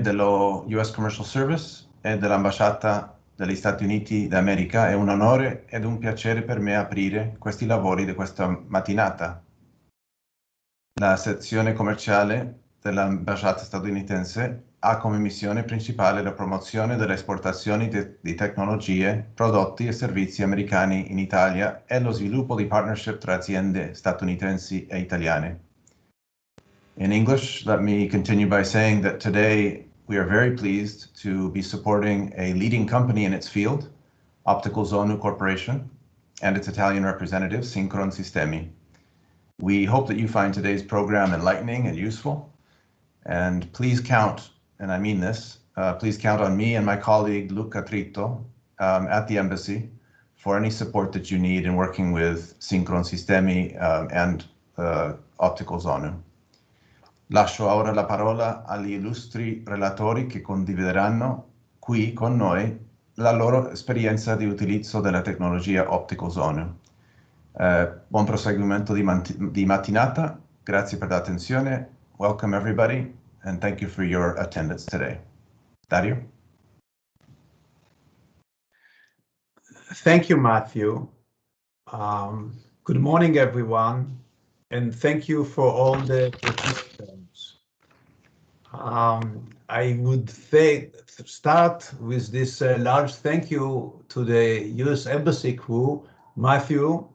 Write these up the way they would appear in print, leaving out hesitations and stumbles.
dello US Commercial Service e dell'Ambasciata degli Stati Uniti d'America. È un onore ed un piacere per me aprire questi lavori di questa mattinata. La sezione commerciale dell'ambasciata statunitense ha come missione principale la promozione delle esportazioni di tecnologie, prodotti e servizi americani in Italia e lo sviluppo di partnership tra aziende statunitensi e italiane. In English, let me continue by saying that today we are very pleased to be supporting a leading company in its field, Optical Zonu Corporation, and its Italian representative, Sincron Sistemi. We hope that you find today's program enlightening and useful, and please count, and I mean this, please count on me and my colleague Luca Tritto at the embassy for any support that you need in working with Sincron Sistemi and Optical Zonu. Lascio ora la parola agli illustri relatori che condivideranno qui con noi la loro esperienza di utilizzo della tecnologia Optical Zonu. Buon proseguimento di mattinata. Grazie per l'attenzione. Welcome everybody, and thank you for your attendance today. Dario? Thank you, Matthew. Good morning, everyone, and thank you for all the participants. I would start with this large thank you to the US Embassy crew, Matthew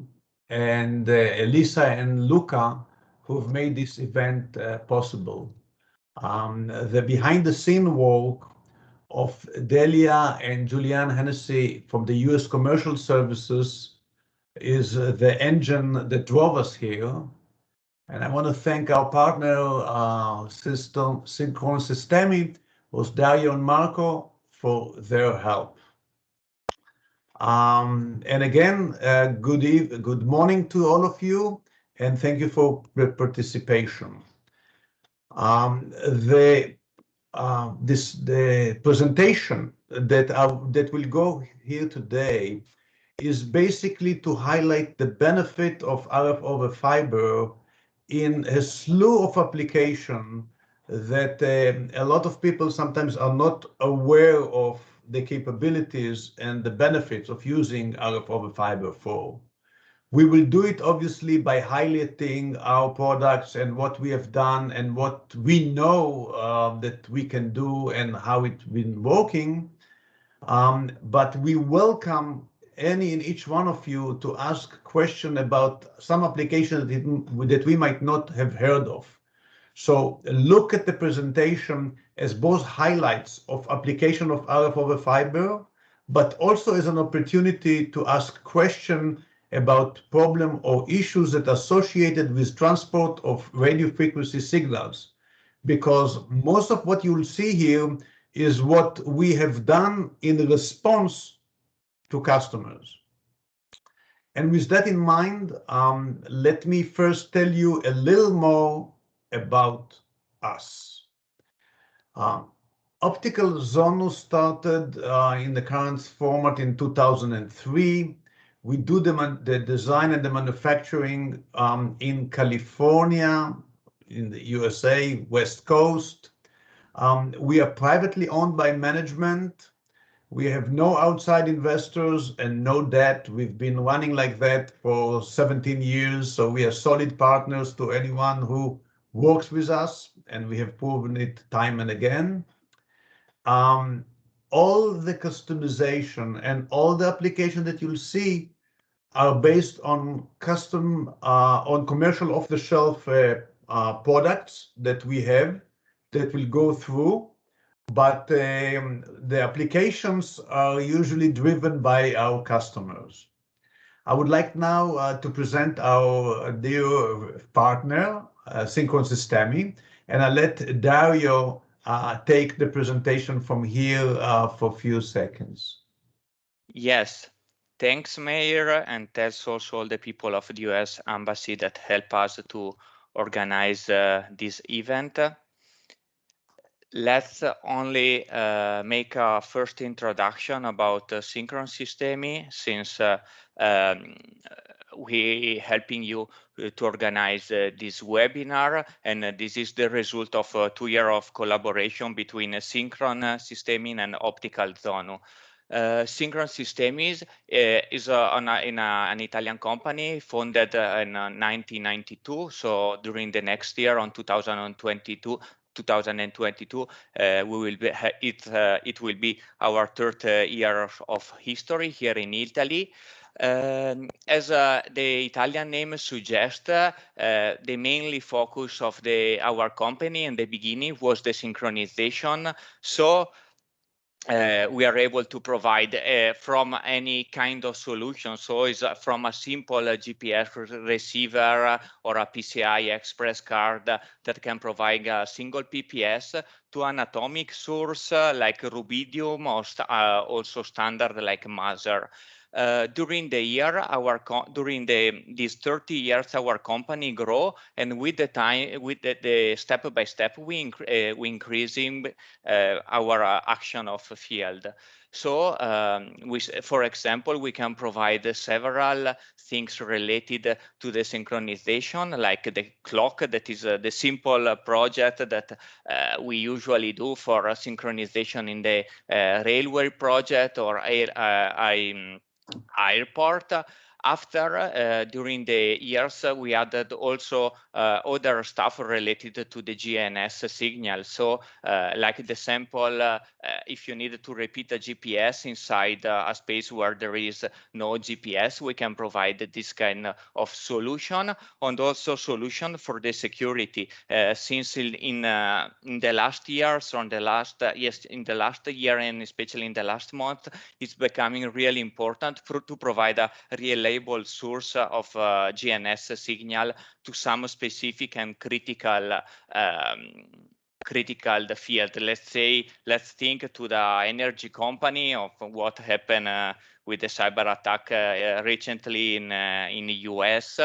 and Elisa and Luca, who've made this event possible. The behind-the-scene work of Delia and Julianne Hennessy from the US Commercial Services is the engine that drove us here. And I want to thank our partner, Sincron Sistemi, both Dario and Marco, for their help. And again, good morning to all of you, and thank you for the participation. The presentation that will go here today is basically to highlight the benefit of RF over fiber in a slew of applications that a lot of people sometimes are not aware of the capabilities and the benefits of using RF over fiber for. We will do it obviously by highlighting our products and what we have done and what we know that we can do and how it's been working. But we welcome any and each one of you to ask questions about some applications that we might not have heard of. So look at the presentation as both highlights of application of RF over fiber, but also as an opportunity to ask questions about problems or issues that are associated with transport of radio frequency signals, because most of what you will see here is what we have done in response to customers. And with that in mind, let me first tell you a little more about us. Optical Zonu started in the current format in 2003. We do the design and the manufacturing in California, in the USA, West Coast. We are privately owned by management. We have no outside investors and no debt. We've been running like that for 17 years, so we are solid partners to anyone who works with us, and we have proven it time and again. All the customization and all the applications that you'll see are based on on commercial off-the-shelf products that we have that will go through, but the applications are usually driven by our customers. I would like now to present our dear partner, Sincron Sistemi, and I'll let Dario take the presentation from here for a few seconds. Yes, thanks, Meir, and thanks also all the people of the US Embassy that help us to organize this event. Let's only make a first introduction about Sincron Sistemi, since we helping you to organize this webinar, and this is the result of 2 years of collaboration between Sincron, Sistemi, and Optical Zonu. Sincron Sistemi is an Italian company founded in 1992. So during the next year, on 2022, we will be it will be our third year of history here in Italy. As the Italian name suggests, the mainly focus of our company in the beginning was the synchronization. So we are able to provide from any kind of solution. So it's from a simple GPS receiver or a PCI Express card that can provide a single PPS to an atomic source like rubidium, or also standard like Maser. During the year, during these 30 years, our company grow, and with the time, with the step by step, we increasing our action of field. So, for example, we can provide several things related to the synchronization, like the clock, that is the simple project that we usually do for synchronization in the railway project or airport. After, during the years, we added also other stuff related to the GNS signal. So like the sample, if you need to repeat a GPS inside a space where there is no GPS, we can provide this kind of solution, and also solution for the security. Since in the last years, in the last year, and especially in the last month, it's becoming really important to provide a reliable source of GNS signal to some specific and critical the field. Let's think to the energy company of what happened with the cyber attack recently in the US,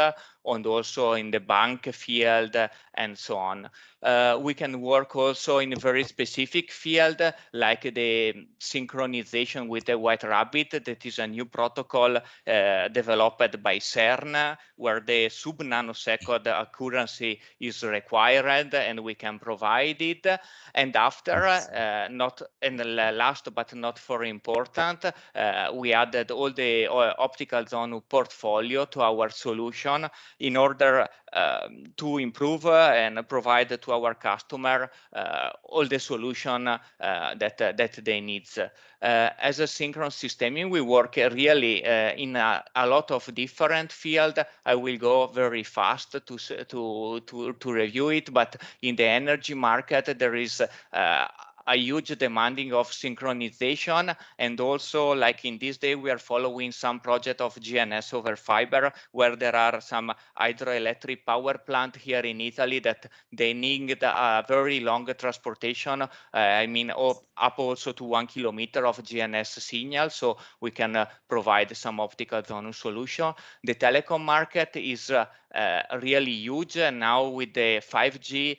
and also in the bank field, and so on. We can work also in a very specific field, like the synchronization with the White Rabbit. That is a new protocol developed by CERN, where the sub-nanosecond accuracy is required, and we can provide it. And after, last but not for important, we added all the Optical Zonu portfolio to our solution in order to improve and provide to our customer all the solution that they need. As a Sincron Sistemi, we work really in a lot of different fields. I will go very fast to review it, but in the energy market, there is a huge demanding of synchronization, and also, like in this day, we are following some project of GNS over fiber, where there are some hydroelectric power plant here in Italy that they need a very long transportation. I mean, up also to 1 kilometer of GNS signal, so we can provide some Optical Zonu solution. The telecom market is really huge, and now with the 5G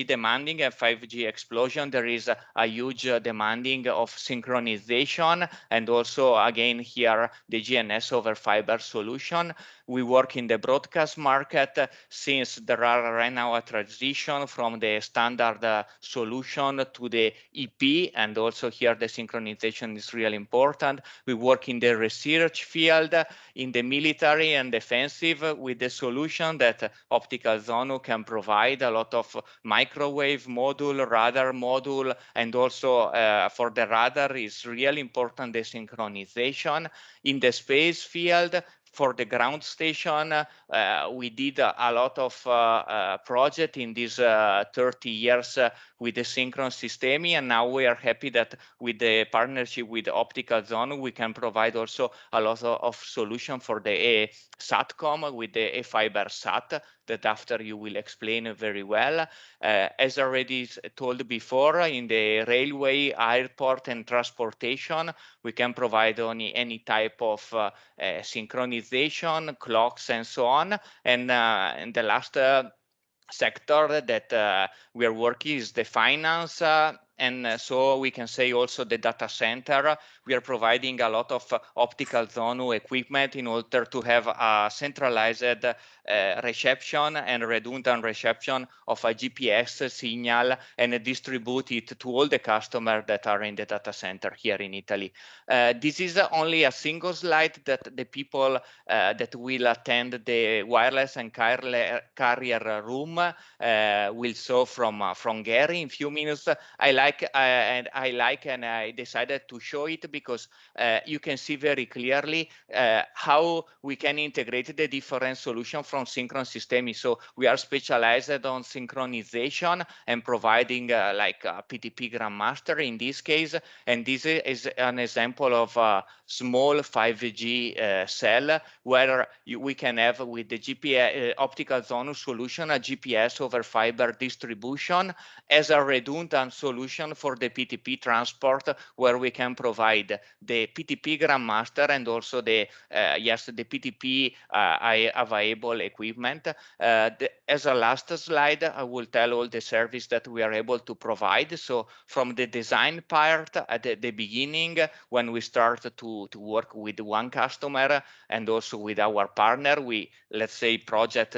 demanding and 5G explosion, there is a huge demanding of synchronization, and also again here the GNS over fiber solution. We work in the broadcast market, since there are right now a transition from the standard solution to the EP, and also here the synchronization is really important. We work in the research field, in the military and defensive, with the solution that Optical Zonu can provide, a lot of microwave module, radar module, and also for the radar is really important, the synchronization. In the space field, for the ground station, we did a lot of project in these 30 years with the Sincron Sistemi, and now we are happy that with the partnership with Optical Zone, we can provide also a lot of solution for the SATCOM with the fiber SAT, that after you will explain very well. As already told before, in the railway, airport, and transportation, we can provide any type of synchronization, clocks, and so on. And the last sector that we are working is the finance and so we can say also the data center. We are providing a lot of optical Zonu equipment in order to have a centralized reception and redundant reception of a GPS signal and distribute it to all the customers that are in the data center here in Italy. This is only a single slide that the people that will attend the wireless and carrier room will show from Gary in a few minutes. And I decided to show it because you can see very clearly how we can integrate the different solutions from Sincron Sistemi. So we are specialized on synchronization and providing like a PTP Grandmaster in this case. And this is an example of a small 5G cell where we can have with the GPS optical Zonu solution a GPS over fiber distribution as a redundant solution for the PTP transport, where we can provide the PTP Grandmaster and also the the PTP available equipment. As a last slide, I will tell all the service that we are able to provide. So from the design part at the beginning, when we start to work with one customer and also with our partner, we, let's say, project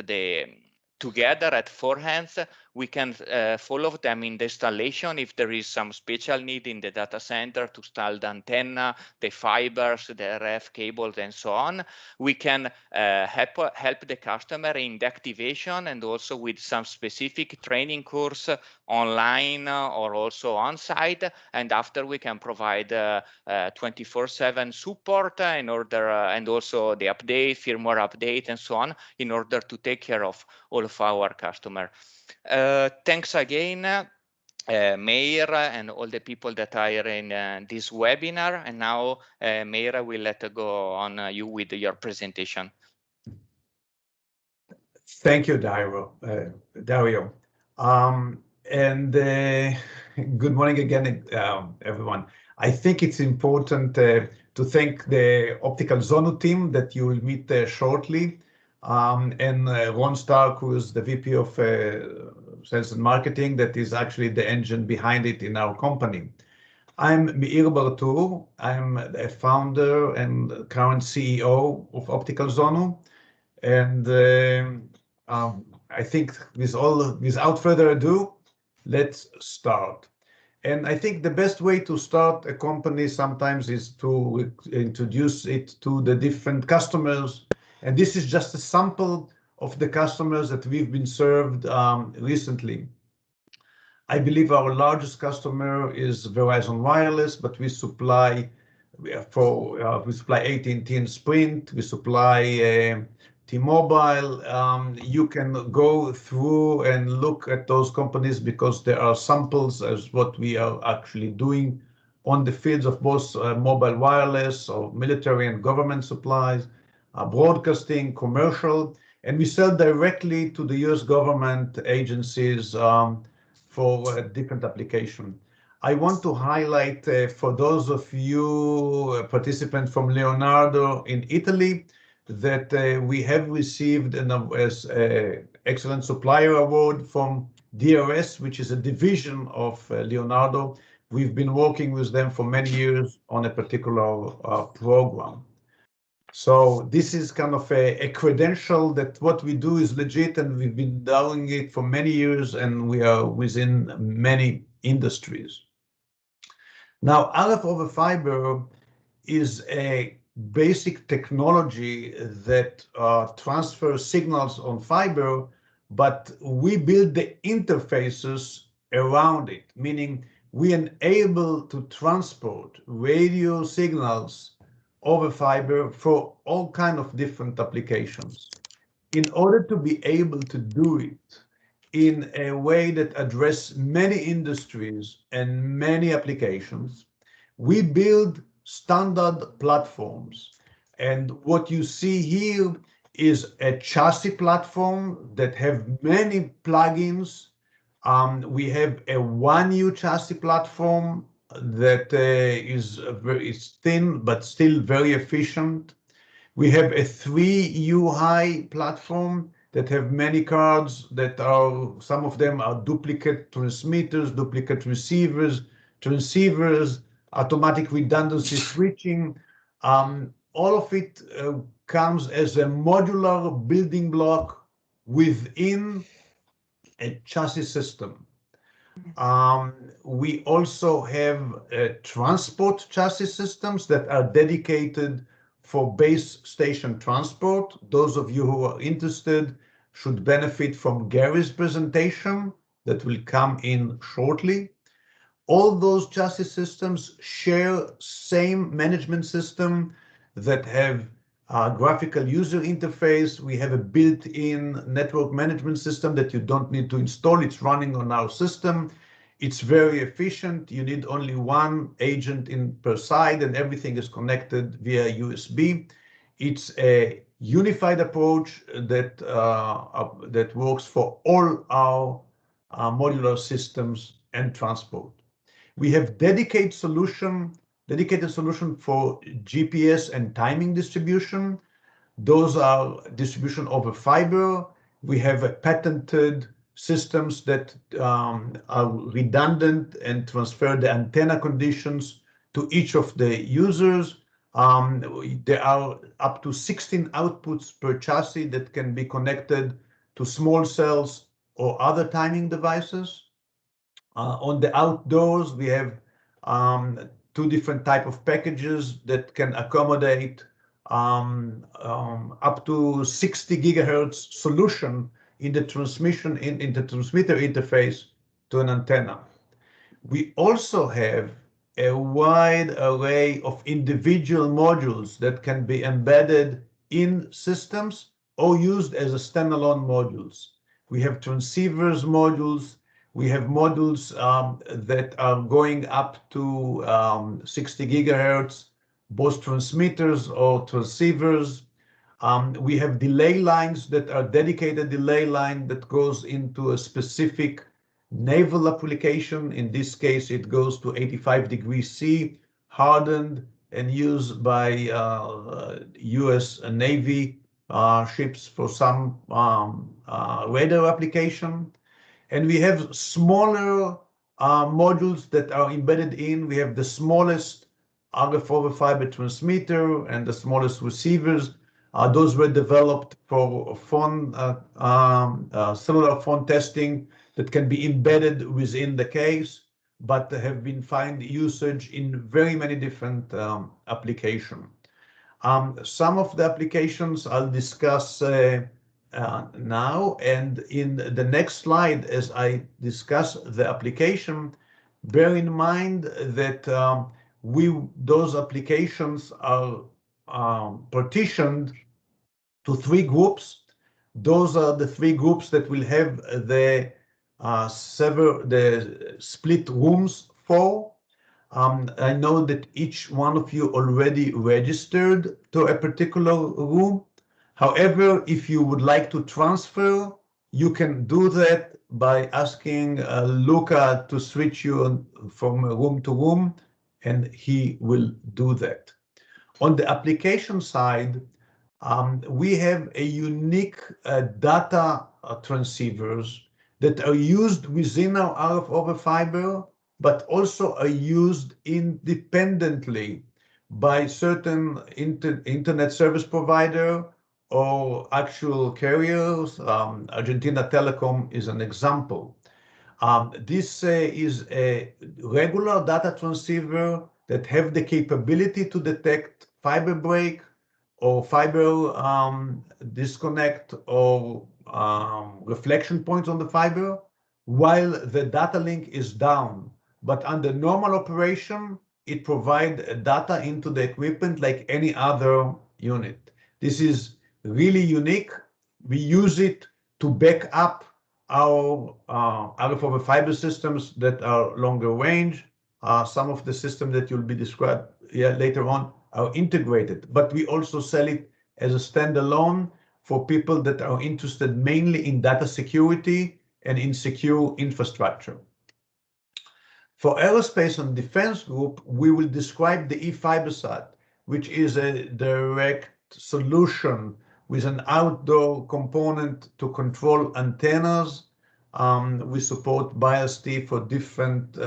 together at four hands. We can follow them in the installation if there is some special need in the data center to install the antenna, the fibers, the RF cables, and so on. We can help the customer in the activation and also with some specific training course online or also on site. And after we can provide 24/7 support in order and also the update, firmware update, and so on in order to take care of all of our customers. Thanks again, Meir, and all the people that are in this webinar. And now, Meir, I will let go on you with your presentation. Thank you, Dario. Good morning again, everyone. I think it's important to thank the Optical Zonu team that you will meet shortly, and Ron Stark, who is the VP of Sales and Marketing, that is actually the engine behind it in our company. I'm Meir Bartur. I'm a founder and current CEO of Optical Zonu. And I think without further ado, let's start. And I think the best way to start a company sometimes is to introduce it to the different customers. And this is just a sample of the customers that we've been served recently. I believe our largest customer is Verizon Wireless, but we supply AT&T and Sprint. We supply T-Mobile. You can go through and look at those companies because there are samples as what we are actually doing on the fields of both mobile wireless or military and government supplies, broadcasting, commercial, and we sell directly to the US government agencies for different application. I want to highlight for those of you participants from Leonardo in Italy that we have received an Excellent Supplier Award from DRS, which is a division of Leonardo. We've been working with them for many years on a particular program. So this is kind of a credential that what we do is legit, and we've been doing it for many years, and we are within many industries. Now, RF over fiber is a basic technology that transfers signals on fiber, but we build the interfaces around it, meaning we enable to transport radio signals over fiber for all kinds of different applications. In order to be able to do it in a way that addresses many industries and many applications, we build standard platforms. And what you see here is a chassis platform that have many plugins. We have a 1U chassis platform that is thin but still very efficient. We have a 3U high platform that have many cards that are, some of them are duplicate transmitters, duplicate receivers, transceivers, automatic redundancy switching. All of it comes as a modular building block within a chassis system. We also have transport chassis systems that are dedicated for base station transport. Those of you who are interested should benefit from Gary's presentation that will come in shortly. All those chassis systems share same management system that have a graphical user interface. We have a built-in network management system that you don't need to install. It's running on our system. It's very efficient. You need only one agent per side, and everything is connected via USB. It's a unified approach that works for all our modular systems and transport. We have dedicated solution for GPS and timing distribution. Those are distribution over fiber. We have patented systems that are redundant and transfer the antenna conditions to each of the users. There are up to 16 outputs per chassis that can be connected to small cells or other timing devices. On the outdoors, we have two different type of packages that can accommodate up to 60 gigahertz solution in the transmitter interface to an antenna. We also have a wide array of individual modules that can be embedded in systems or used as a standalone modules. We have transceivers modules. We have modules that are going up to 60 gigahertz, both transmitters or transceivers. We have delay lines that are dedicated delay line that goes into a specific naval application. In this case, it goes to 85 degrees C, hardened and used by US Navy ships for some radar application. And we have smaller modules that are embedded in. We have the smallest RF over fiber transmitter and the smallest receivers. Those were developed for phone, cellular phone testing that can be embedded within the case, but have been found usage in very many different applications. Some of the applications I'll discuss now, and in the next slide, as I discuss the application, bear in mind that those applications are partitioned to three groups. Those are the three groups that will have the split rooms for. I know that each one of you already registered to a particular room. However, if you would like to transfer, you can do that by asking Luca to switch you from room to room, and he will do that. On the application side, we have a unique data transceivers that are used within our RF over fiber, but also are used independently by certain internet service provider or actual carriers. Argentina Telecom is an example. This is a regular data transceiver that have the capability to detect fiber break or fiber disconnect or reflection points on the fiber while the data link is down. But under normal operation, it provides data into the equipment like any other unit. This is really unique. We use it to back up our RF over fiber systems that are longer range. Some of the systems that you'll be described later on are integrated, but we also sell it as a standalone for people that are interested mainly in data security and in secure infrastructure. For aerospace and defense group, we will describe the eFibersat, which is a direct solution with an outdoor component to control antennas. We support BIOS-T for different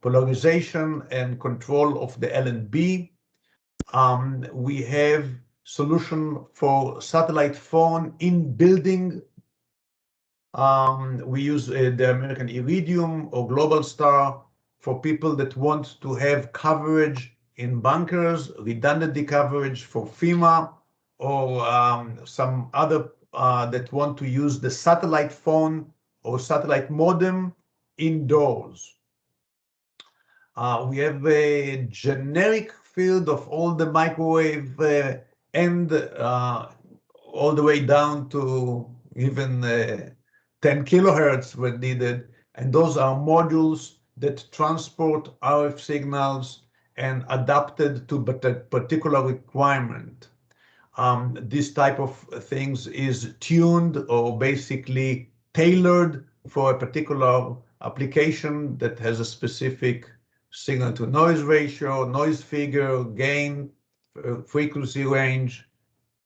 polarization and control of the LNB. We have solution for satellite phone in building. We use the American Iridium or Global Star for people that want to have coverage in bunkers, redundancy coverage for FEMA, or some other that want to use the satellite phone or satellite modem indoors. We have a generic field of all the microwave and all the way down to even 10 kilohertz when needed. And those are modules that transport RF signals and adapted to a particular requirement. This type of things is tuned or basically tailored for a particular application that has a specific signal to noise ratio, noise figure, gain, frequency range,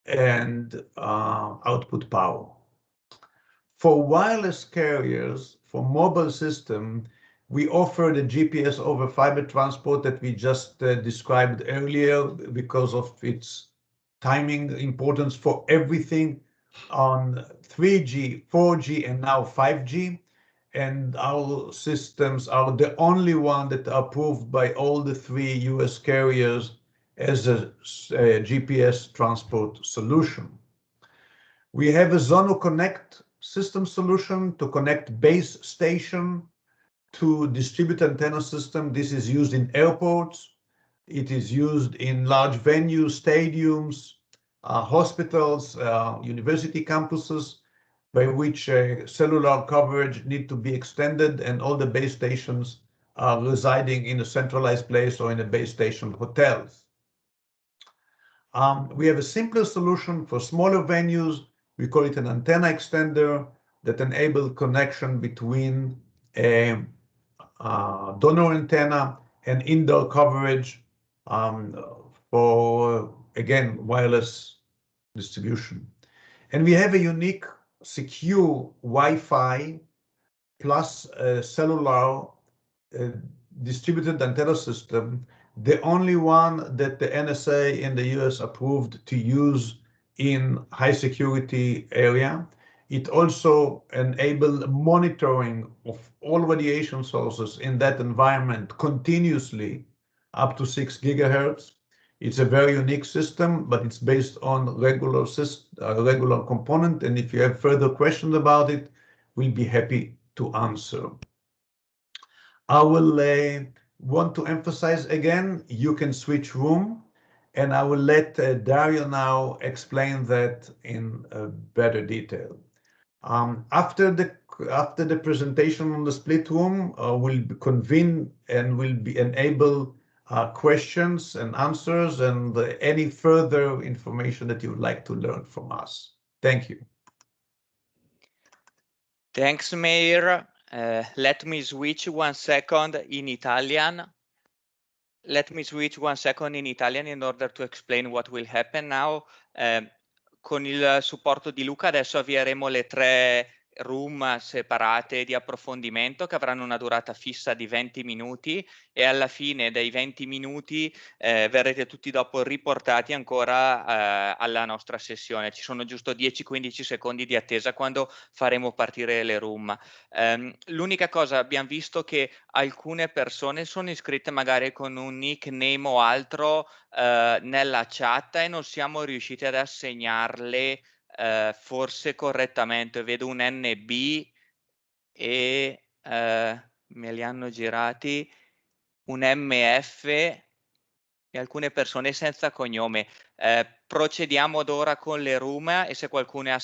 and output power. For wireless carriers, for mobile system, we offer the GPS over fiber transport that we just described earlier because of its timing importance for everything on 3G, 4G, and now 5G. And our systems are the only one that are approved by all the 3 US carriers as a GPS transport solution. We have a Zonu Connect system solution to connect base station to distributed antenna system. This is used in airports. It is used in large venues, stadiums, hospitals, university campuses, by which cellular coverage need to be extended, and all the base stations are residing in a centralized place or in a base station hotels. We have a simpler solution for smaller venues. We call it an antenna extender that enable connection between a donor antenna and indoor coverage for, again, wireless distribution. And we have a unique, secure Wi-Fi plus cellular distributed antenna system, the only one that the NSA in the US approved to use in high security area. It also enables monitoring of all radiation sources in that environment continuously up to 6 gigahertz. It's a very unique system, but it's based on regular component. And if you have further questions about it, we'll be happy to answer. I will want to emphasize again, you can switch room, and I will let Dario now explain that in better detail. After the presentation on the split room, we'll convene and will be enable questions and answers and any further information that you would like to learn from us. Thank you. Thanks, Meir. Let me switch 1 second in Italian. Let me switch 1 second in Italian in order to explain what will happen now. Con il supporto di Luca adesso avvieremo le 3 room separate di approfondimento che avranno una durata fissa di 20 minuti e alla fine dei 20 minuti verrete tutti dopo riportati ancora alla nostra sessione. Ci sono giusto 10-15 secondi di attesa quando faremo partire le room. L'unica cosa, abbiamo visto che alcune persone sono iscritte magari con un nickname o altro nella chat e non siamo riusciti ad assegnarle forse correttamente. Vedo un NB e me li hanno girati, un MF e alcune persone senza cognome. Procediamo ad ora con le room e se qualcuno è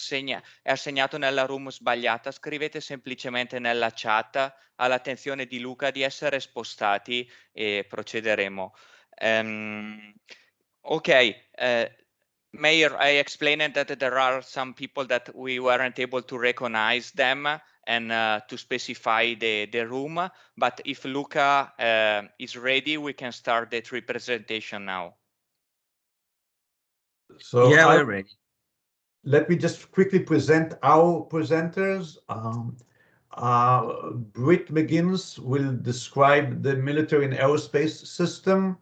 assegnato nella room sbagliata, scrivete semplicemente nella chat all'attenzione di Luca di essere spostati e procederemo. Okay. Meir, I explained that there are some people that we weren't able to recognize them and to specify the room, but if Luca is ready, we can start the presentation now. So yeah, we're ready. let me just quickly present our presenters. Britt McGinnis will describe the military and aerospace system.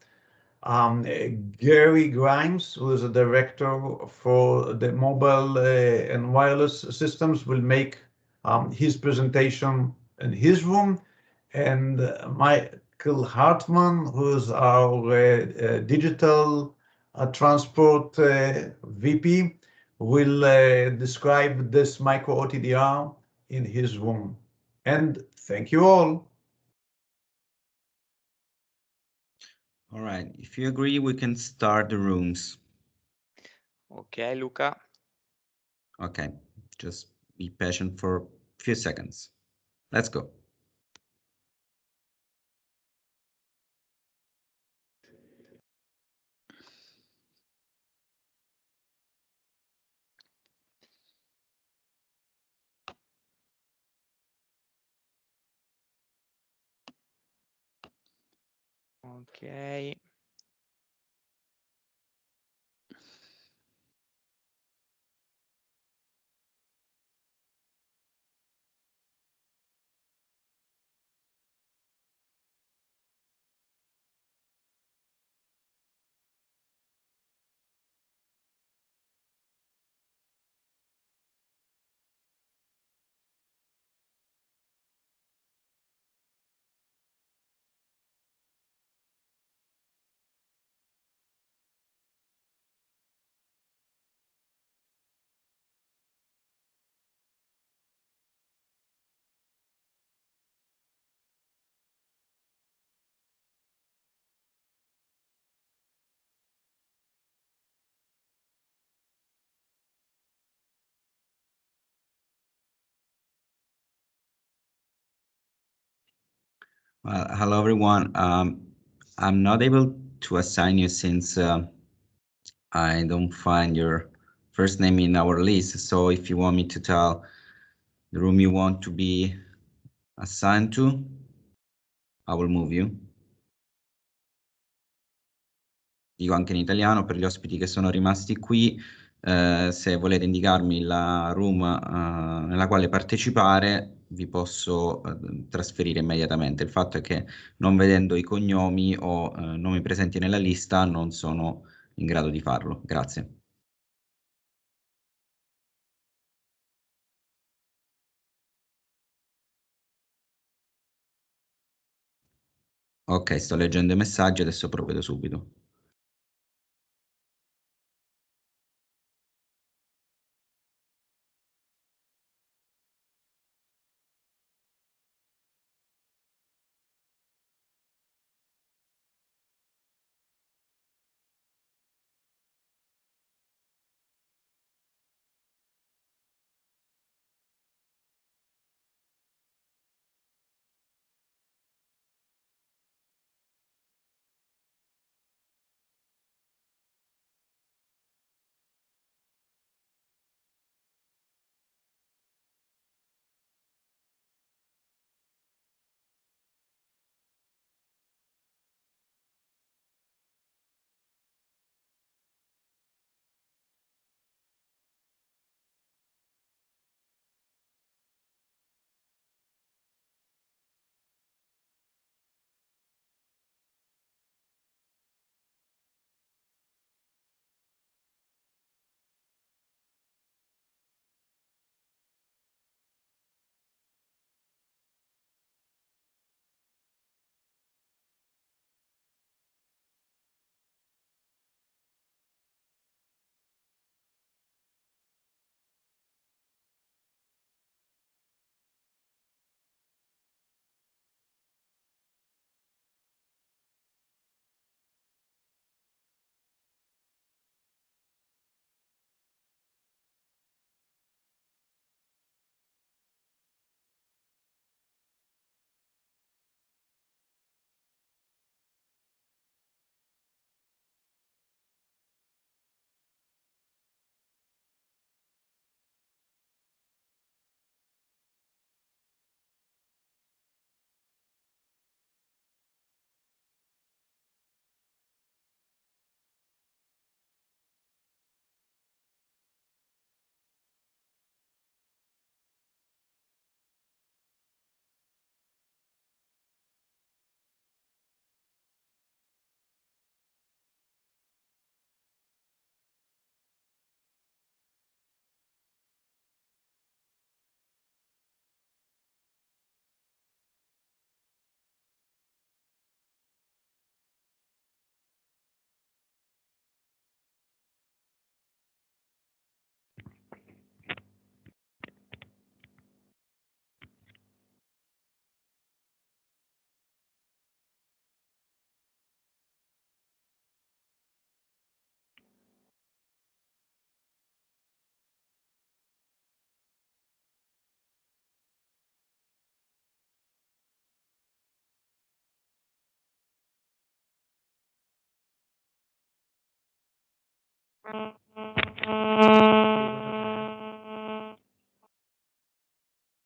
Gary Grimes, who is a director for the mobile and wireless systems, will make his presentation in his room. And Michael Hartman, who is our digital transport VP, will describe this micro OTDR in his room. And thank you all. All right, if you agree, we can start the rooms. Okay, Luca. Okay, just be patient for a few seconds. Let's go. Okay. Well, hello, everyone. I'm not able to assign you since I don't find your first name in our list. So if you want me to tell the room you want to be assigned to, I will move you. Dico anche in italiano per gli ospiti che sono rimasti qui. Se volete indicarmi la room nella quale partecipare, vi posso trasferire immediatamente. Il fatto è che non vedendo i cognomi o nomi presenti nella lista non sono in grado di farlo. Grazie. Ok, sto leggendo i messaggi, adesso provvedo subito.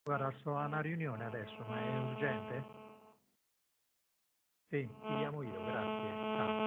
Guarda, sto a una riunione adesso, ma è urgente? Sì, ti chiamo io, grazie. Ciao.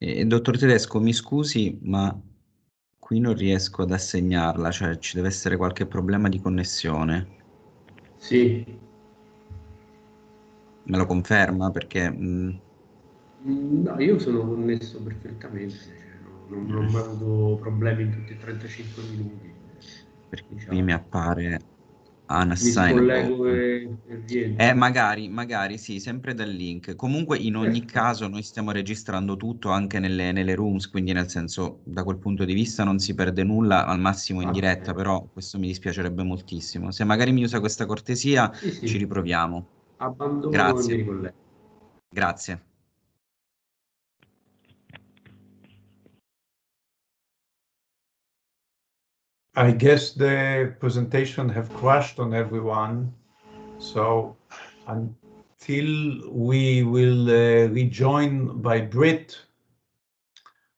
Dottor Tedesco, mi scusi, ma qui non riesco ad assegnarla, cioè ci deve essere qualche problema di connessione. Sì. Me lo conferma? Perché No, io sono connesso perfettamente, cioè, non ho mai avuto problemi in tutti i 35 minuti. perché qui Diciamo. mi appare Mi unassignable. scollego e rientro. Magari sì, sempre dal link. Comunque, in ogni caso, noi stiamo registrando tutto anche nelle rooms, quindi nel senso, da quel punto di vista non si perde nulla, al massimo in diretta, però questo mi dispiacerebbe moltissimo. Se magari mi usa questa cortesia, Sì, ci sì, riproviamo. abbandono e mi Grazie, ricollego. grazie. I guess the presentation have crashed on everyone. So until we will rejoin by Brit,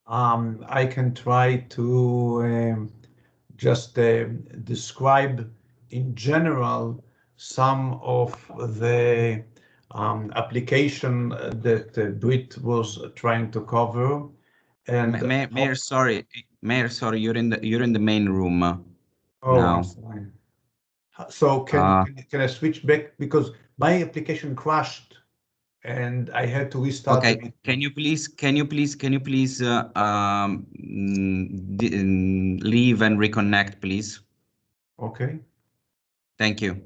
I can try to just describe in general some of the application that Brit was trying to cover. And Mayor, sorry, you're in the main room now. Fine. So can I switch back because my application crashed and I had to restart Okay, it. can you please leave and reconnect, please? Okay. Thank you.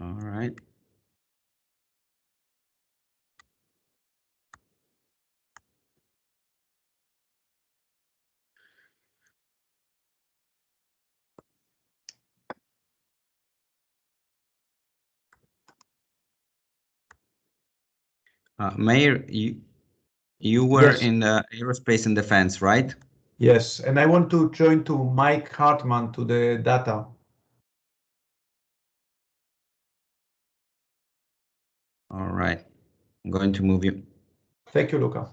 All right. Mayor, you were Yes. in the aerospace and defense, right? Yes, and I want to join to Mike Hartman to the data. All right. I'm going to move you. Thank you, Luca.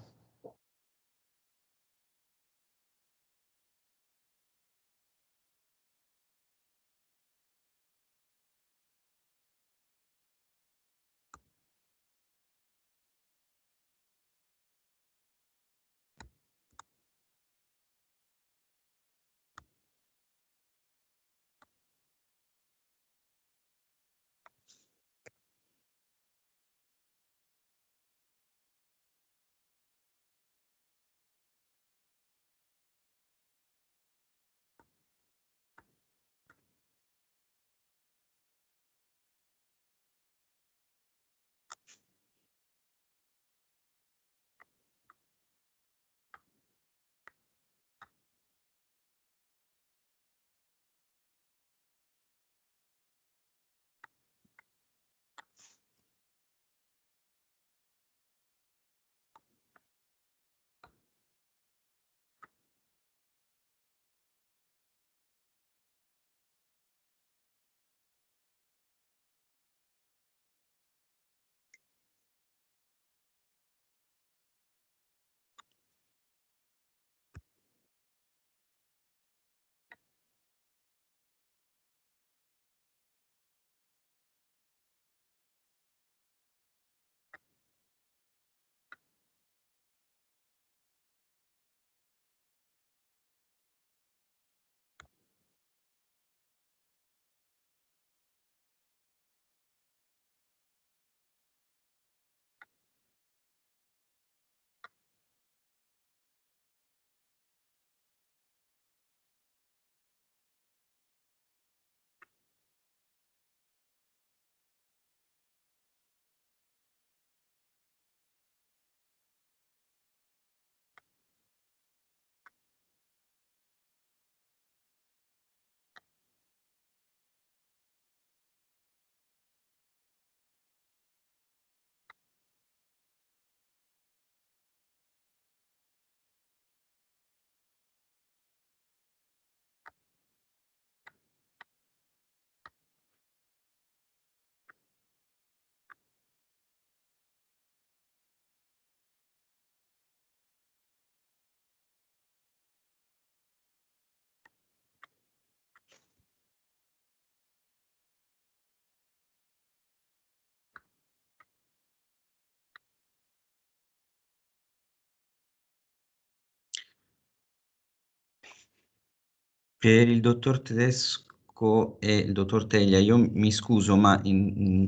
Per il dottor Tedesco e il dottor Teglia, io mi scuso, ma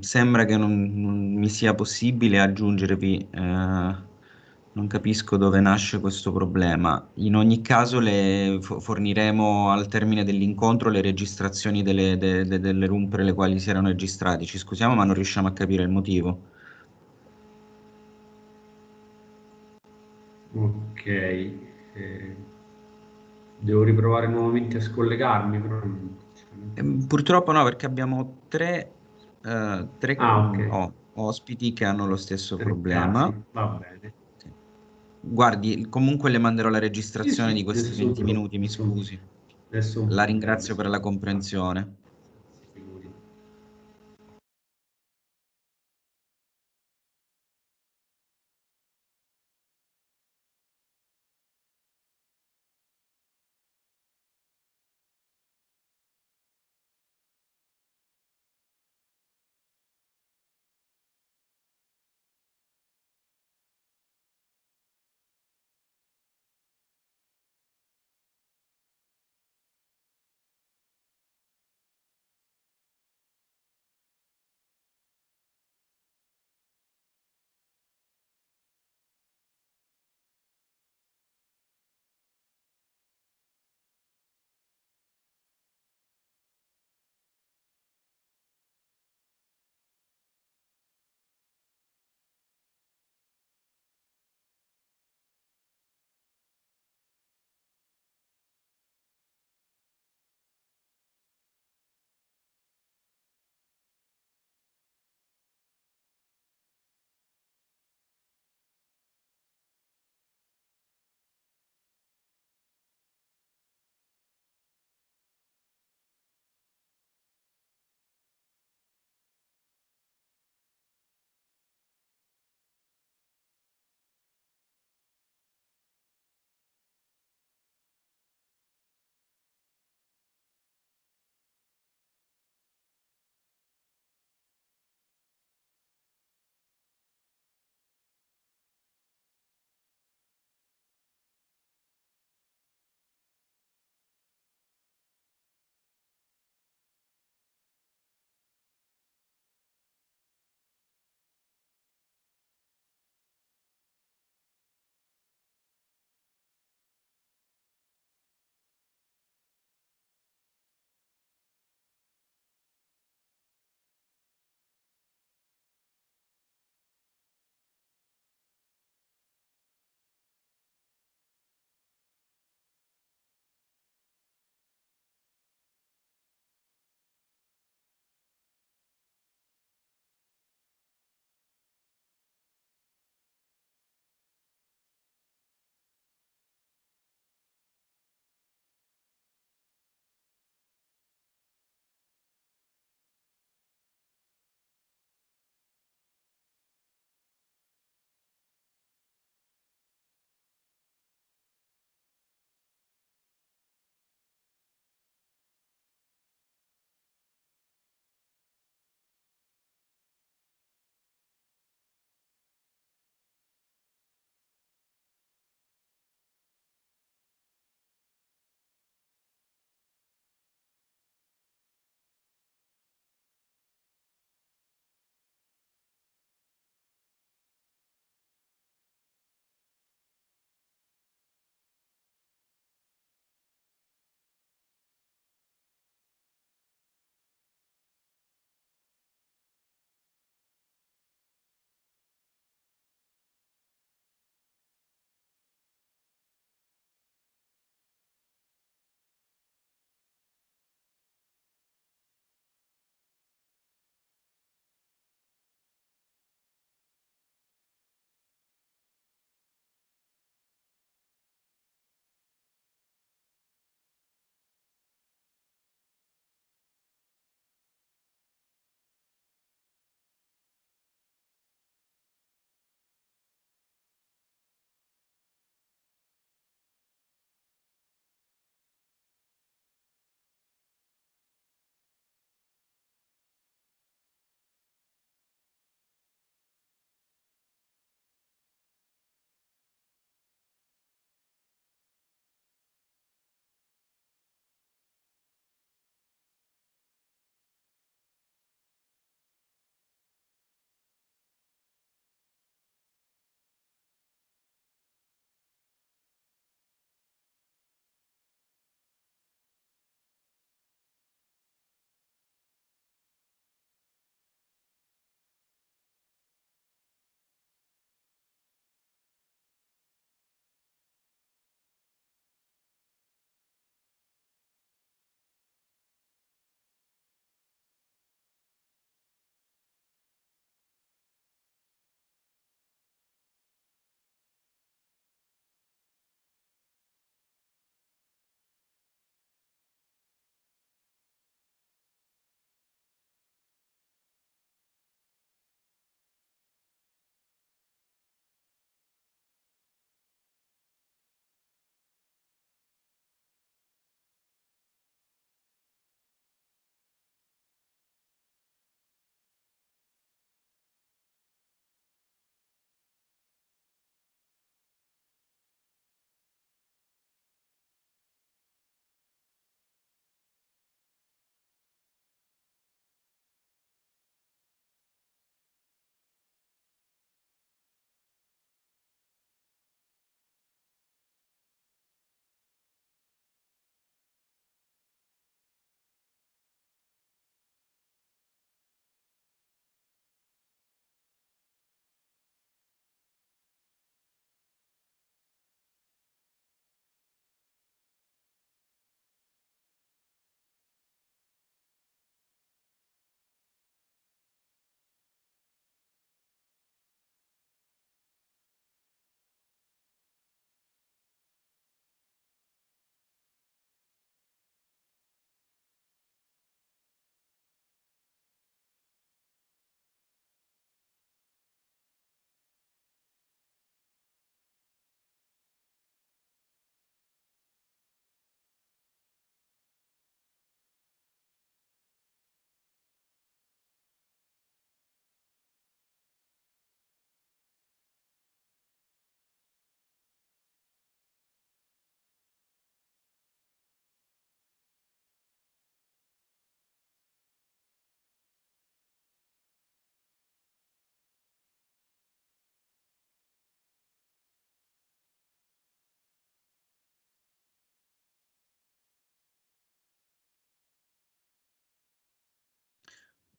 sembra che non mi sia possibile aggiungervi, non capisco dove nasce questo problema. In ogni caso le forniremo al termine dell'incontro le registrazioni delle room per le quali si erano registrati. Ci scusiamo, ma non riusciamo a capire il motivo. Ok, devo riprovare nuovamente a scollegarmi, però Purtroppo no, perché abbiamo tre ok, ospiti che hanno lo stesso tre problema. casi, va bene. Sì. Guardi, comunque le manderò la Sì, registrazione di sì, questi 20 minuti, mi scusi. nessun La problema, ringrazio per la nessun problema. comprensione. Figurati.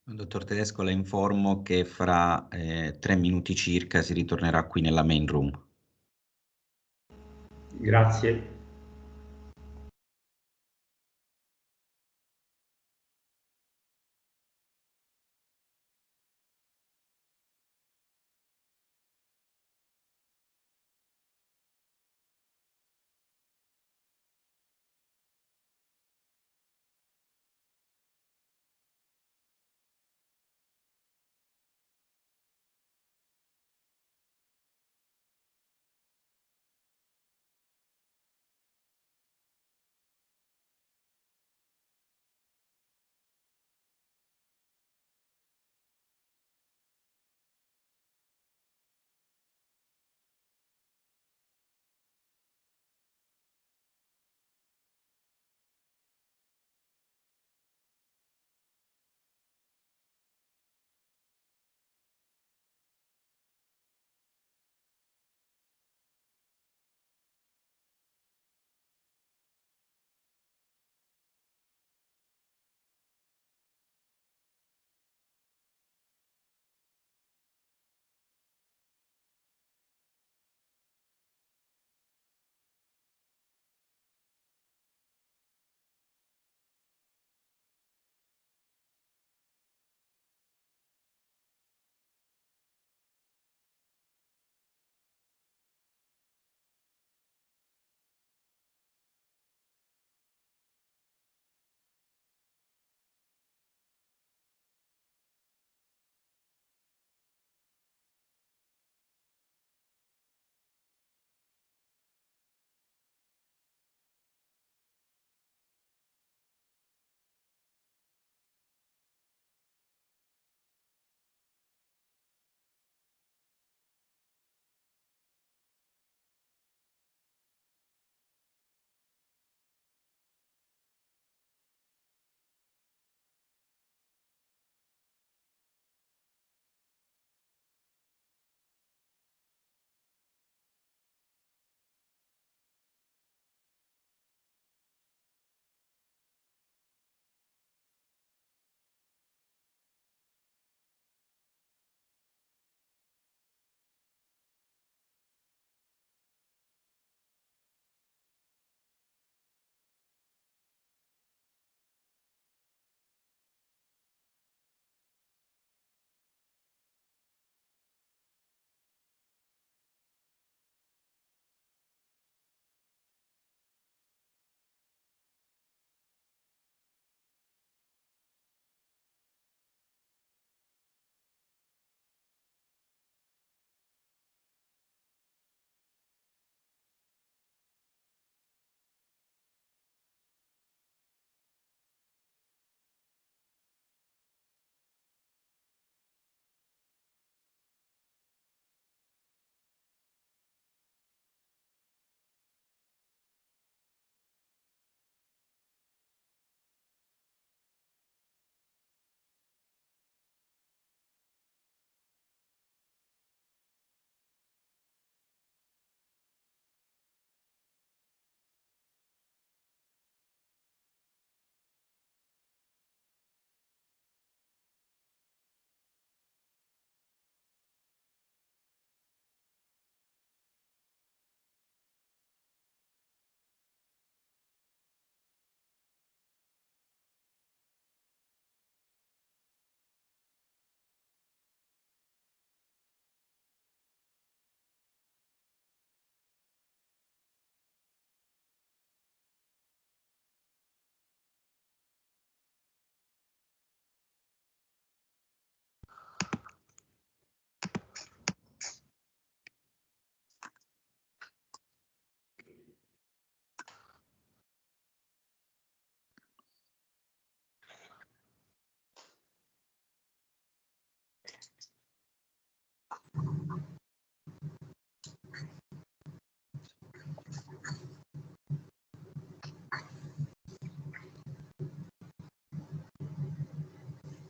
Dottor Tedesco, la informo che fra 3 minuti circa si ritornerà qui nella main room. Grazie.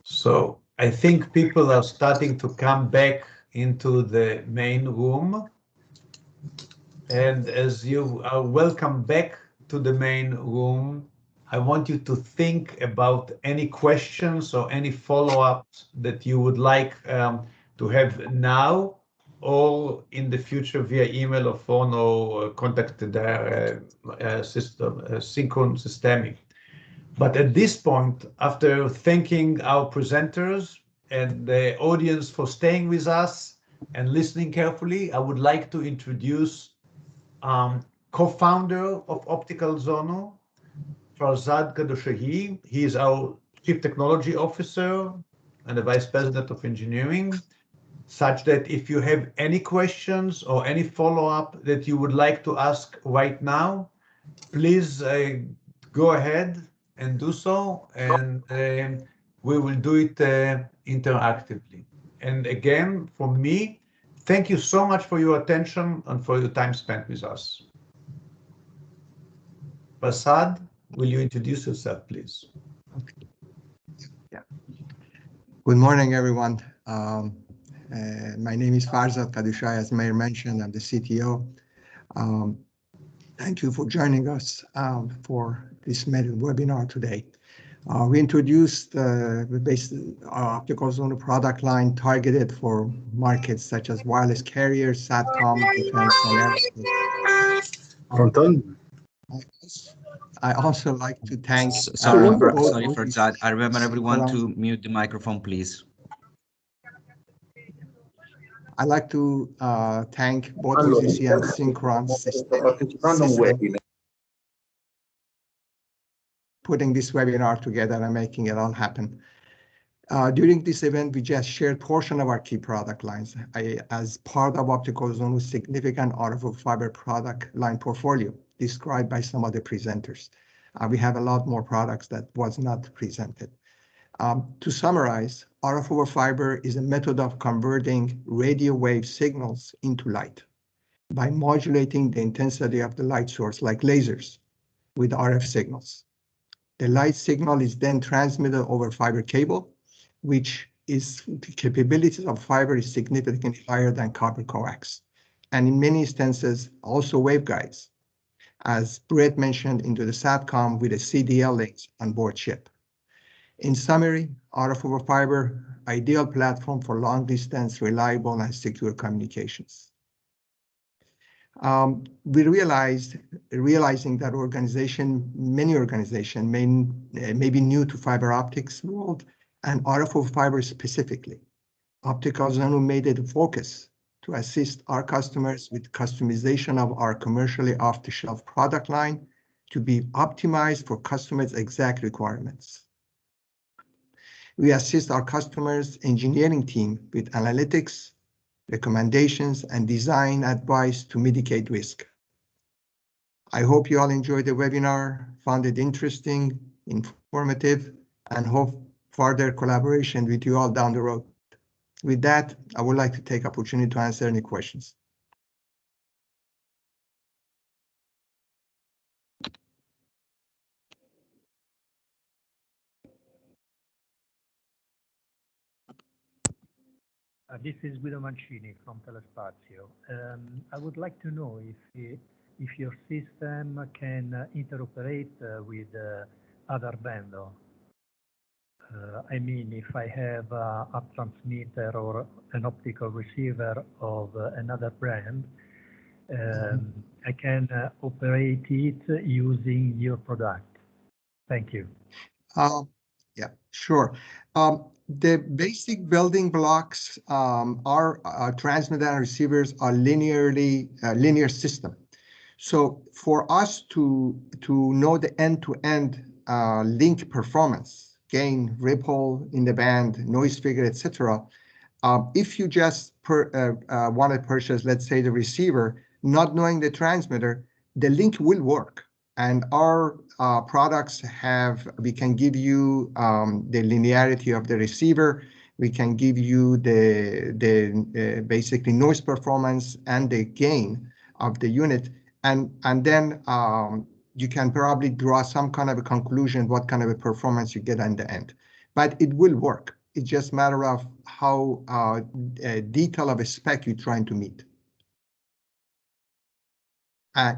So I think people are starting to come back into the main room. And as you are welcome back to the main room, I want you to think about any questions or any follow-ups that you would like to have now or in the future via email or phone or contact their system, Sincron Sistemi. But at this point, after thanking our presenters and the audience for staying with us and listening carefully, I would like to introduce co-founder of Optical Zonu, Farzad Kadoshahi. He is our Chief Technology Officer and the Vice President of Engineering, such that if you have any questions or any follow-up that you would like to ask right now, please go ahead and do so, and we will do it interactively. And again, from me, thank you so much for your attention and for your time spent with us. Farzad, will you introduce yourself, please? Yeah. Good morning, everyone. My name is Farzad Kadushay, as Mayor mentioned. I'm the CTO. Thank you for joining us for this webinar today. We introduced the Optical Zonu product line targeted for markets such as wireless carriers, SATCOM, defense, and aerospace. I also like to thank. Sorry, Farzad. I remember everyone to mute the microphone, please. I'd like to thank both UCC and Sincron Sistemi putting this webinar together and making it all happen. During this event, we just shared portion of our key product lines as part of Optical Zonu's significant RFoF fiber product line portfolio described by some of the presenters. We have a lot more products that was not presented. To summarize, RFoF fiber is a method of converting radio wave signals into light by modulating the intensity of the light source like lasers with RF signals. The light signal is then transmitted over fiber cable, which is the capabilities of fiber is significantly higher than copper coax, and in many instances also waveguides, as Brett mentioned, into the SATCOM with a CDL links on board chip. In summary, RFoF fiber, ideal platform for long distance, reliable and secure communications. We realizing that many organizations may be new to fiber optics world and RFoF fiber specifically. Optical Zonu made it a focus to assist our customers with customization of our commercially off-the-shelf product line to be optimized for customers' exact requirements. We assist our customers' engineering team with analytics, recommendations, and design advice to mitigate risk. I hope you all enjoyed the webinar, found it interesting, informative, and hope further collaboration with you all down the road. With that, I would like to take opportunity to answer any questions. This is Guido Mancini from Telespazio. I would like to know if your system can interoperate with other vendor. I mean, if I have a transmitter or an optical receiver of another brand, I can operate it using your product. Thank you. Yeah, sure. The basic building blocks are transmitter and receivers are linear system. So for us to know the end-to-end link performance, gain, ripple in the band, noise figure, etc., if you just want to purchase, let's say, the receiver, not knowing the transmitter, the link will work. And our products we can give you the linearity of the receiver. We can give you the basically noise performance and the gain of the unit. And then you can probably draw some kind of a conclusion what kind of a performance you get in the end. But it will work. It's just a matter of how detail of a spec you're trying to meet.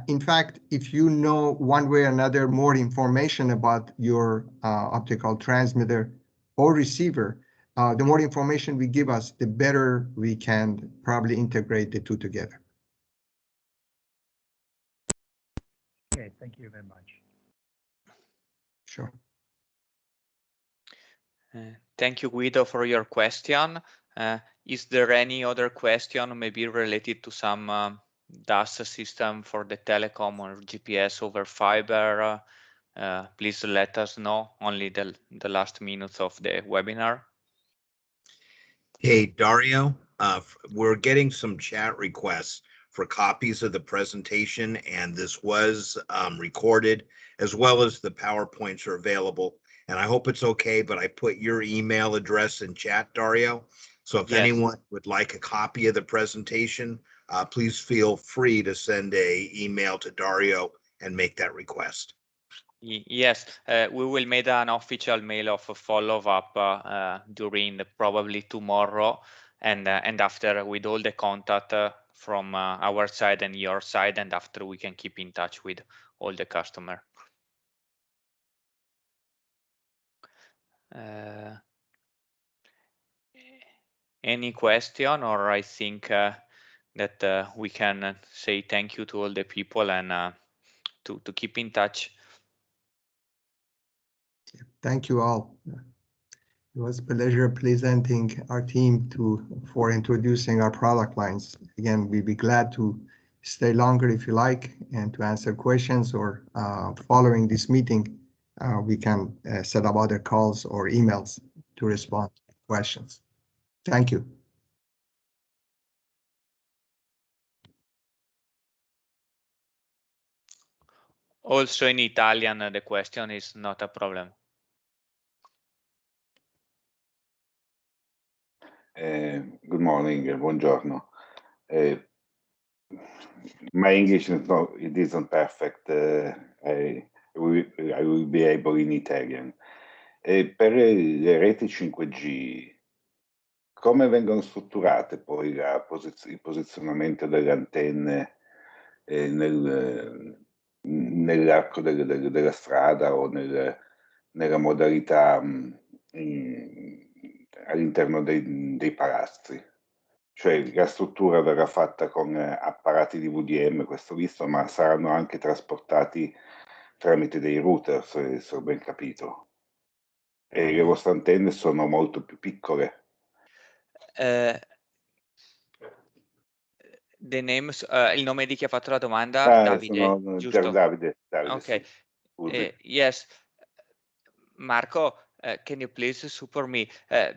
In fact, if you know one way or another more information about your optical transmitter or receiver, the more information we give us, the better we can probably integrate the two together. Okay, thank you very much. Sure. Thank you, Guido, for your question. Is there any other question, maybe related to some DAS system for the telecom or GPS over fiber? Please let us know, only the last minutes of the webinar. Hey, Dario, we're getting some chat requests for copies of the presentation, and this was recorded, as well as the PowerPoints are available. And I hope it's okay, but I put your email address in chat, Dario. So if anyone would like a copy of the presentation, please feel free to send an email to Dario and make that request. Yes, we will make an official mail of a follow-up during probably tomorrow, and after with all the contact from our side and your side, and after we can keep in touch with all the customer. Any question, or I think that we can say thank you to all the people and to keep in touch. Thank you all. It was a pleasure presenting our team for introducing our product lines. Again, we'd be glad to stay longer if you like and to answer questions, or following this meeting, we can set up other calls or emails to respond to questions. Thank you. Also in Italian, the question is not a problem. Good morning, buongiorno. My English isn't perfect. I will be able in Italian. Per le reti 5G, come vengono strutturate poi il posizionamento delle antenne nell'arco della strada o nella modalità all'interno dei palazzi? Cioè la struttura verrà fatta con apparati di VDM, questo visto, ma saranno anche trasportati tramite dei router, se ho ben capito. E le vostre antenne sono molto più piccole. Il nome di chi ha fatto la domanda? Davide, sono giusto? Davide, Okay. sì. Yes. Marco, can you please support me?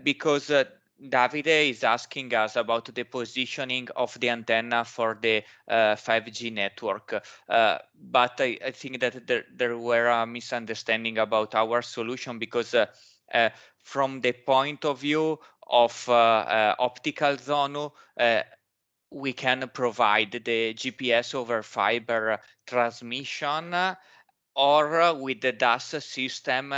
Because Davide is asking us about the positioning of the antenna for the 5G network. But I think that there were a misunderstanding about our solution, because from the point of view of Optical Zonu, we can provide the GPS over fiber transmission, or with the DAS system,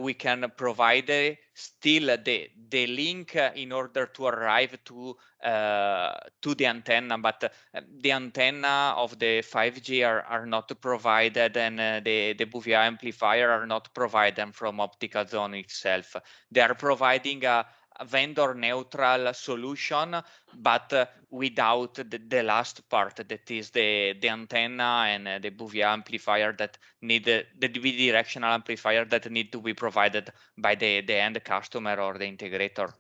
we can provide still the link in order to arrive to the antenna, but the antenna of the 5G are not provided, and the BVI amplifier are not provided from Optical Zonu itself. They are providing a vendor neutral solution, but without the last part, that is the antenna and the BVI amplifier that need the bidirectional amplifier that need to be provided by the end customer or the integrator.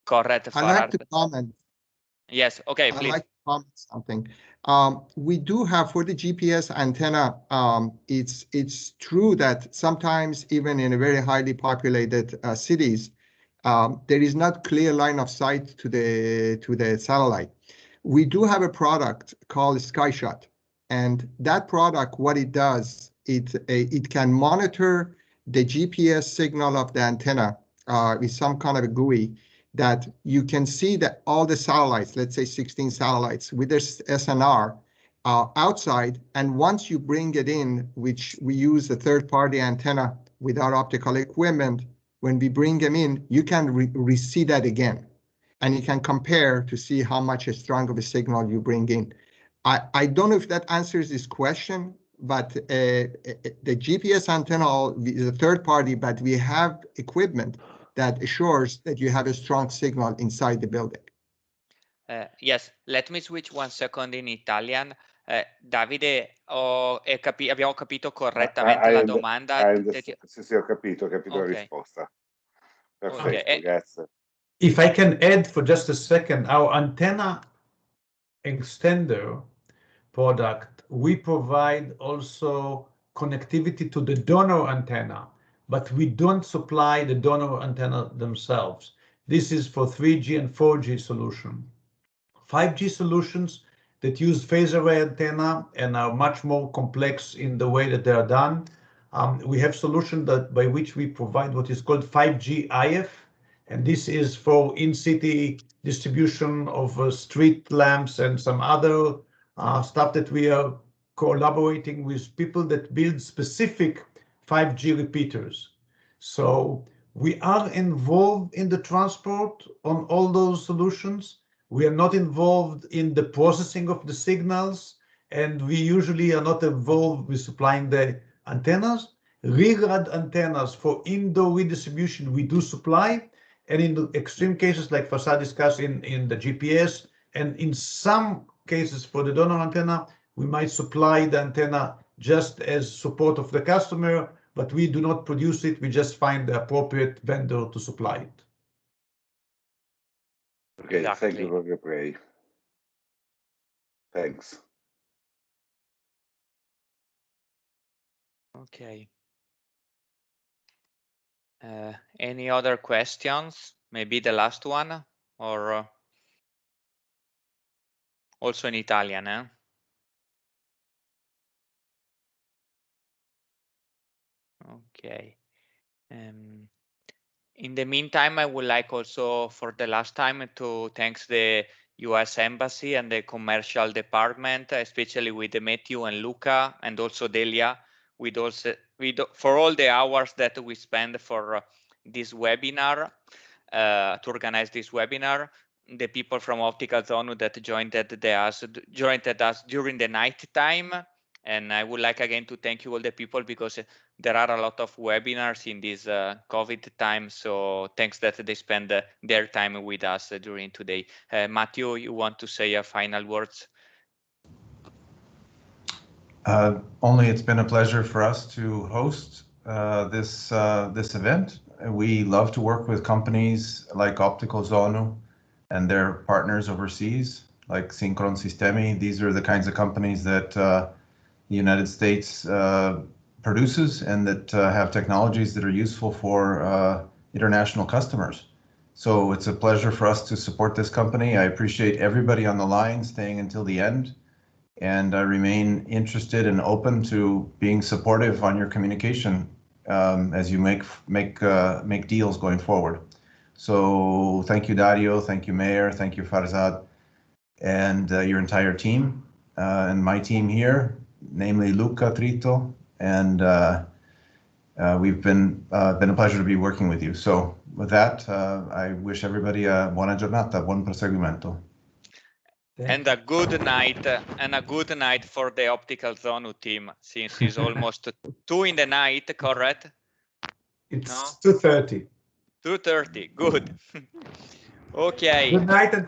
Correct, Farhad? I'd like to comment. Yes, okay, please. I'd like to comment something. We do have for the GPS antenna, it's true that sometimes even in a very highly populated cities, there is not clear line of sight to the satellite. We do have a product called SkyShot, and that product, what it does, it can monitor the GPS signal of the antenna with some kind of a GUI, that you can see that all the satellites, let's say 16 satellites with their SNR outside, and once you bring it in, which we use a third-party antenna with our optical equipment, when we bring them in, you can re-see that again, and you can compare to see how much stronger of a signal you bring in. I don't know if that answers this question, but the GPS antenna is a third party, but we have equipment that assures that you have a strong signal inside the building. Yes, let me switch 1 second in Italian. Davide, abbiamo capito correttamente la domanda? Sì, ho capito la Okay. risposta. Perfetto, Okay. grazie. If I can add for just a second, our antenna extender product, we provide also connectivity to the donor antenna, but we don't supply the donor antenna themselves. This is for 3G and 4G solution. 5G solutions that use phased array antenna and are much more complex in the way that they are done. We have solution that by which we provide what is called 5G IF, and this is for in-city distribution of street lamps and some other stuff that we are collaborating with people that build specific 5G repeaters. So we are involved in the transport on all those solutions. We are not involved in the processing of the signals, and we usually are not involved with supplying the antennas. Rear-rad antennas for indoor redistribution we do supply, and in the extreme cases like Farsad discussed in the GPS, and in some cases for the donor antenna, we might supply the antenna just as support of the customer, but we do not produce it, we just find the appropriate vendor to supply it. Okay, Exactly. thank you for your play. Thanks. Okay. Any other questions? Maybe the last one, or also in Italian, eh? Okay. In the meantime, I would like also for the last time to thank the US Embassy and the commercial department, especially with Matthew and Luca, and also Delia, for all the hours that we spend for this webinar, to organize this webinar. The people from Optical Zonu that joined us during the night time. And I would like again to thank you all the people, because there are a lot of webinars in this COVID time. So thanks that they spend their time with us during today. Matthew, you want to say a final words? Only it's been a pleasure for us to host this event. We love to work with companies like Optical Zonu and their partners overseas, like Sincron, Sistemi. These are the kinds of companies that the United States produces and that have technologies that are useful for international customers. So it's a pleasure for us to support this company. I appreciate everybody on the line staying until the end, and I remain interested and open to being supportive on your communication as you make deals going forward. So thank you, Dario. Thank you, Mayor. Thank you, Farzad, and your entire team, and my team here, namely Luca Trito, and we've been a pleasure to be working with you. So with that, I wish everybody a buona giornata, buon proseguimento. And a good night for the Optical Zonu team, since it's almost 2 in the night, correct? It's 2:30. 2:30, good. Okay. Good night and